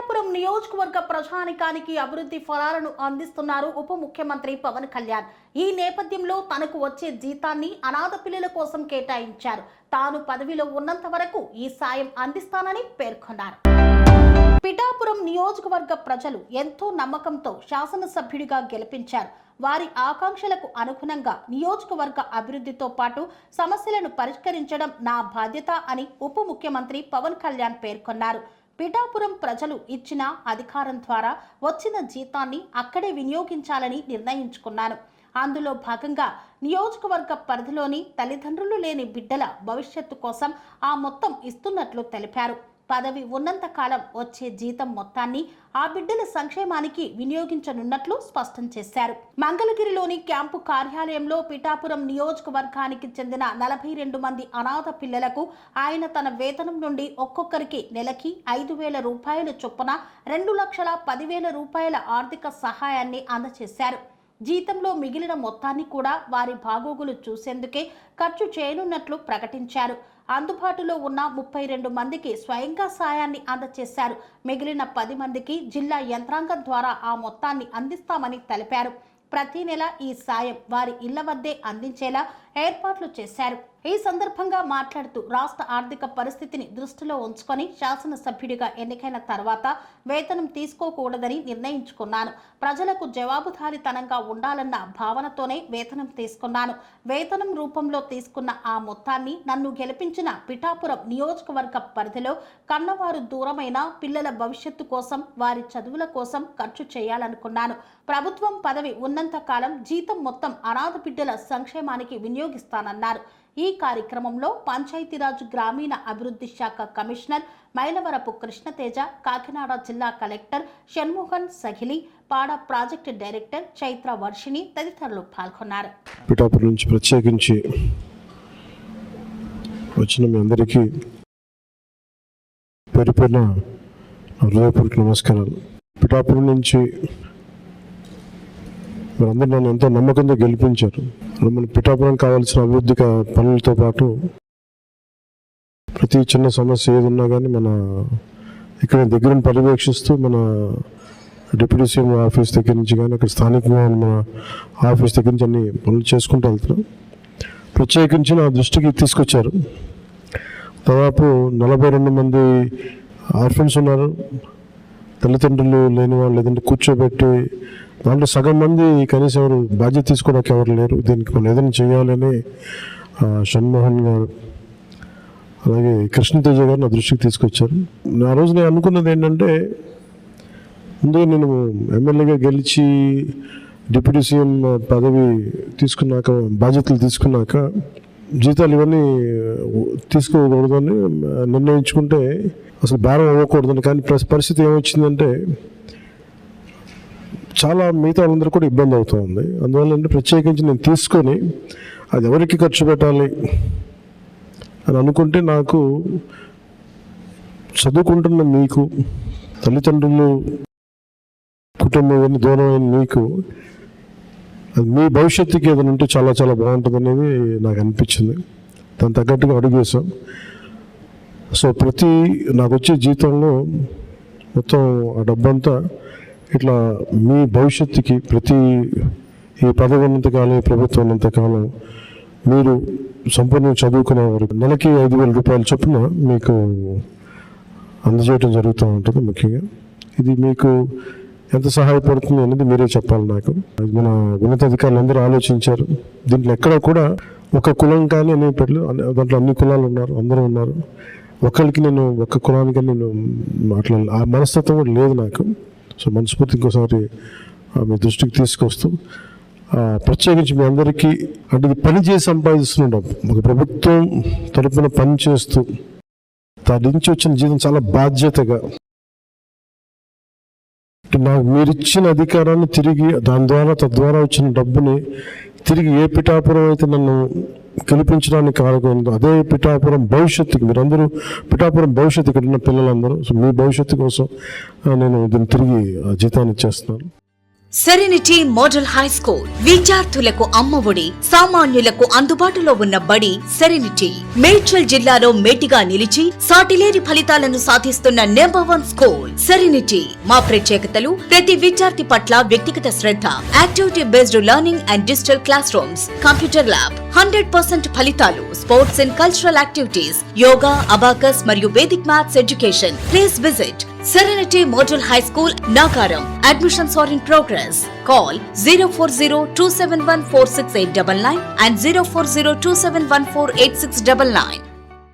పిఠాపురం నియోజకవర్గ ప్రజానికానికి అభివృద్ధి ఫలాలను అందిస్తున్నారు ఉప ముఖ్యమంత్రి పవన్ కళ్యాణ్. ఈ నేపథ్యంలో తనకు వచ్చే జీతాన్ని అనాథ పిల్లల కోసం కేటాయించారు. తాను పదవిలో ఉన్నంత వరకు ఈ సాయం అందిస్తానని పేర్కొన్నారు. పిఠాపురం నియోజకవర్గ ప్రజలు ఎంతో నమ్మకంతో శాసనసభ్యుడిగా గెలిపించారు. వారి ఆకాంక్షలకు అనుగుణంగా నియోజకవర్గ అభివృద్ధితో పాటు సమస్యలను పరిష్కరించడం నా బాధ్యత అని ఉప ముఖ్యమంత్రి పవన్ కళ్యాణ్ పేర్కొన్నారు. పిఠాపురం ప్రజలు ఇచ్చిన అధికారం ద్వారా వచ్చిన జీతాన్ని అక్కడే వినియోగించాలని నిర్ణయించుకున్నాను. అందులో భాగంగా నియోజకవర్గ పరిధిలోని తల్లిదండ్రులు లేని బిడ్డల భవిష్యత్తు కోసం ఆ మొత్తం ఇస్తున్నట్లు తెలిపారు. పదవి ఉన్నంత కాలం వచ్చే జీతం మొత్తాన్ని ఆ బిడ్డల సంక్షేమానికి వినియోగించనున్నట్లు స్పష్టం చేశారు. మంగళగిరిలోని క్యాంపు కార్యాలయంలో పిఠాపురం నియోజకవర్గానికి చెందిన 42 మంది అనాథ పిల్లలకు ఆయన తన వేతనం నుండి ఒక్కొక్కరికి నెలకి 5,000 రూపాయల చొప్పున 2,10,000 రూపాయల ఆర్థిక సహాయాన్ని అందజేశారు. జీతంలో మిగిలిన మొత్తాన్ని కూడా వారి బాగోగులు చూసేందుకే ఖర్చు చేయనున్నట్లు ప్రకటించారు. అందుబాటులో ఉన్న 32 మందికి స్వయంగా సాయాన్ని అందజేశారు. మిగిలిన 10 మందికి జిల్లా యంత్రాంగం ద్వారా ఆ మొత్తాన్ని అందిస్తామని తెలిపారు. ప్రతి నెల ఈ సాయం వారి ఇళ్ల వద్దే అందించేలా ఏర్పాట్లు చేశారు. ఈ సందర్భంగా మాట్లాడుతూ రాష్ట్ర ఆర్థిక పరిస్థితిని దృష్టిలో ఉంచుకొని శాసనసభ్యుడిగా ఎన్నికైన తర్వాత వేతనం తీసుకోకూడదని నిర్ణయించుకున్నాను. ప్రజలకు జవాబుదారీతనంగా ఉండాలన్న భావనతోనే వేతనం తీసుకున్నాను. వేతనం రూపంలో తీసుకున్న ఆ మొత్తాన్ని నన్ను గెలిపించిన పిఠాపురం నియోజకవర్గ పరిధిలో కన్నవారు దూరమైన పిల్లల భవిష్యత్తు కోసం, వారి చదువుల కోసం ఖర్చు చేయాలనుకున్నాను. ప్రభుత్వం పదవి ఉన్నంత కాలం జీతం మొత్తం అనాథ బిడ్డల సంక్షేమానికి వినియోగిస్తానన్నారు. ఈ కార్యక్రమంలో పంచాయతీరాజ్ గ్రామీణ అభివృద్ధి శాఖ కమిషనర్ మైలవరపు కృష్ణతేజ, కాకినాడ జిల్లా కలెక్టర్ షణ్ముఖన్ సగిలి, పాడ ప్రాజెక్టు డైరెక్టర్ చైత్ర వర్షిణి తదితరులు పాల్గొన్నారు. పిఠాపురం నుంచి ప్రత్యేకించి వచ్చిన మీ అందరికీ పేరుపైన హృదయపూర్వక నమస్కారాలు. పిఠాపురం నుంచి మీరందరూ నన్ను ఎంతో నమ్మకంతో గెలిపించారు. మన పిఠాపురం కావాల్సిన అభివృద్ధి పనులతో పాటు ప్రతి చిన్న సమస్య ఏది ఉన్నా కానీ మన ఇక్కడ దగ్గరను పర్యవేక్షిస్తూ మన డిప్యూటీ సీఎం ఆఫీస్ దగ్గర నుంచి కానీ అక్కడ స్థానికంగా మన ఆఫీస్ దగ్గర నుంచి అన్ని పనులు చేసుకుంటూ వెళ్తున్నాం. ప్రత్యేకించి నా దృష్టికి తీసుకొచ్చారు. దాదాపు 42 మంది ఆర్ఫన్స్ ఉన్నారు. తల్లిదండ్రులు లేని వాళ్ళు లేదంటే కూర్చోబెట్టి దాంట్లో సగం మంది కనీసం ఎవరు బాధ్యత తీసుకోవడానికి ఎవరు లేరు. దీనికి మనం ఏదైనా చేయాలని షణ్మోహన్ గారు అలాగే కృష్ణతేజ గారు నా దృష్టికి తీసుకొచ్చారు. ఆ రోజు నేను అనుకున్నది ఏంటంటే, ముందుగా నేను ఎమ్మెల్యేగా గెలిచి డిప్యూటీ సీఎం పదవి తీసుకున్నాక, బాధ్యతలు తీసుకున్నాక జీతాలు ఇవన్నీ తీసుకోకూడదని నిర్ణయించుకుంటే అసలు భారం అవ్వకూడదని. కానీ పరిస్థితి ఏమొచ్చిందంటే చాలా మిగతా వాళ్ళందరూ కూడా ఇబ్బంది అవుతూ ఉంది. అందువల్ల ప్రత్యేకించి నేను తీసుకొని అది ఎవరికి ఖర్చు పెట్టాలి అని అనుకుంటే, నాకు చదువుకుంటున్న మీకు, తల్లిదండ్రులు కుటుంబం ఇవన్నీ దూరమైన మీకు, అది మీ భవిష్యత్తుకి ఏదైనా ఉంటే చాలా చాలా బాగుంటుంది అనేది నాకు అనిపించింది. దాని తగ్గట్టుగా అడుగు వేసాం. సో నాకు వచ్చే జీతంలో మొత్తం ఆ డబ్బంతా ఇట్లా మీ భవిష్యత్తుకి ఈ పదవి ఉన్నంతకాలం, ఈ ప్రభుత్వం ఉన్నంతకాలం మీరు సంపూర్ణంగా చదువుకునే వరకు నెలకి 5,000 రూపాయల చొప్పున మీకు అందజేయడం జరుగుతూ ఉంటుంది. ముఖ్యంగా ఇది మీకు ఎంత సహాయపడుతుంది అనేది మీరే చెప్పాలి నాకు. మన ఉన్నతాధికారులు అందరూ ఆలోచించారు. దీంట్లో ఎక్కడ కూడా ఒక కులం కానీ అనే దాంట్లో అన్ని కులాలు ఉన్నారు, అందరూ ఉన్నారు. ఒకరికి నేను ఒక కులానికి నేను మాట్లాడాలి ఆ మనస్తత్వం కూడా లేదు నాకు. సో మనస్ఫూర్తి ఇంకోసారి మీ దృష్టికి తీసుకొస్తూ ప్రత్యేకించి మీ అందరికీ అంటే ఇది పని చేసి సంపాదిస్తున్న డబ్బు, ఒక ప్రభుత్వం తరపున పని చేస్తూ దాని నుంచి వచ్చిన జీతం చాలా బాధ్యతగా నాకు మీరిచ్చిన అధికారాన్ని తిరిగి తద్వారా వచ్చిన డబ్బుని తిరిగి ఏ పిఠాపురం అయితే నన్ను గెలిపించడానికి కారణం అదే పిఠాపురం భవిష్యత్తుకి, మీరందరూ పిఠాపురం భవిష్యత్తు ఇక్కడ ఉన్న పిల్లలందరూ, సో మీ భవిష్యత్తు కోసం నేను దీన్ని తిరిగి జీతాన్ని ఇచ్చేస్తున్నాను. సెరెనిటీ మోడల్ హై స్కూల్ విద్యార్థులకు అమ్మఒడి, సామాన్యులకు అందుబాటులో ఉన్న బడి సెరెనిటీ. మేడ్చల్ జిల్లాలో మేటిగా నిలిచి సాటిలేని ఫలితాలను సాధిస్తున్న #1 స్కూల్ సెరెనిటీ. మా ప్రత్యేకతలు ప్రతి విద్యార్థి పట్ల వ్యక్తిగత శ్రద్ధ, activity based learning and digital classrooms, computer lab, 100% ఫలితాలు, sports and cultural activities, yoga, abacus మరియు Vedic maths education. Please visit Serenity Model High School, Nagaram. Admissions are in progress. Call 040-271-46899 and 040-271-48699.